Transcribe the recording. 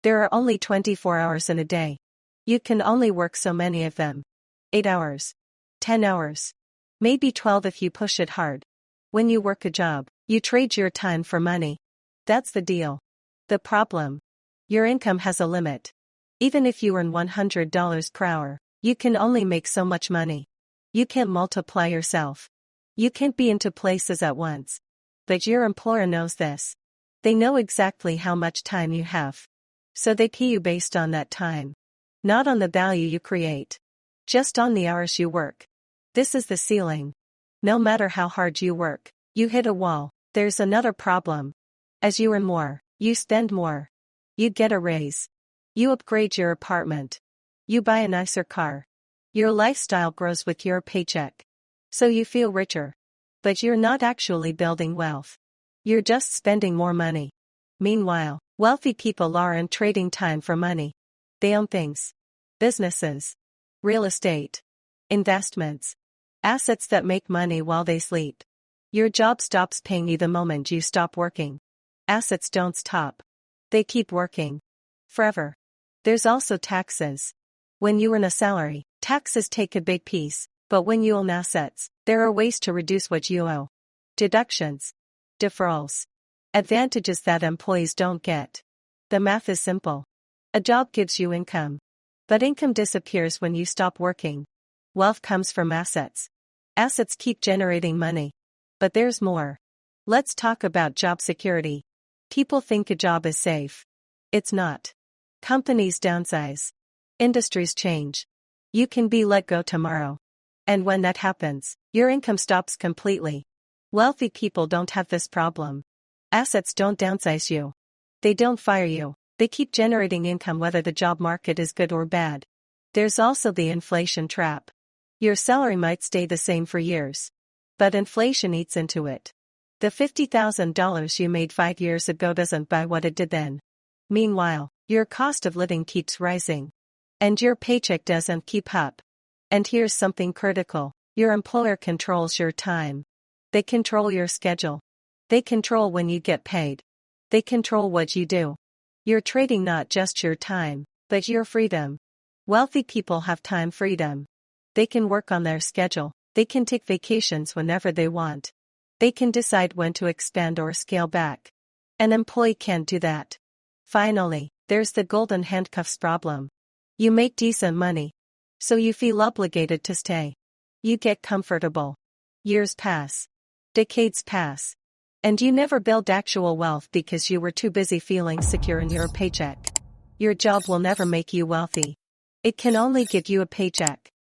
There are only 24 hours in a day. You can only work so many of them. 8 hours. 10 hours. Maybe 12 if you push it hard. When you work a job, you trade your time for money. That's the deal. The problem. Your income has a limit. Even if you earn $100 per hour, you can only make so much money. You can't multiply yourself. You can't be in two places at once. But your employer knows this. They know exactly how much time you have. So they pay you based on that time. Not on the value you create. Just on the hours you work. This is the ceiling. No matter how hard you work, you hit a wall. There's another problem. As you earn more, you spend more. You get a raise. You upgrade your apartment. You buy a nicer car. Your lifestyle grows with your paycheck. So you feel richer. But you're not actually building wealth. You're just spending more money. Meanwhile, wealthy people aren't trading time for money. They own things. Businesses. Real estate. Investments. Assets that make money while they sleep. Your job stops paying you the moment you stop working. Assets don't stop. They keep working. Forever. There's also taxes. When you earn a salary, taxes take a big piece, but when you own assets, there are ways to reduce what you owe. Deductions. Deferrals. Advantages that employees don't get. The math is simple. A job gives you income. But income disappears when you stop working. Wealth comes from assets. Assets keep generating money. But there's more. Let's talk about job security. People think a job is safe. It's not. Companies downsize. Industries change. You can be let go tomorrow. And when that happens, your income stops completely. Wealthy people don't have this problem. Assets don't downsize you. They don't fire you. They keep generating income whether the job market is good or bad. There's also the inflation trap. Your salary might stay the same for years. But inflation eats into it. The $50,000 you made 5 years ago doesn't buy what it did then. Meanwhile, your cost of living keeps rising. And your paycheck doesn't keep up. And here's something critical. Your employer controls your time. They control your schedule. They control when you get paid. They control what you do. You're trading not just your time, but your freedom. Wealthy people have time freedom. They can work on their schedule. They can take vacations whenever they want. They can decide when to expand or scale back. An employee can't do that. Finally, there's the golden handcuffs problem. You make decent money. So you feel obligated to stay. You get comfortable. Years pass. Decades pass. And you never build actual wealth because you were too busy feeling secure in your paycheck. Your job will never make you wealthy. It can only give you a paycheck.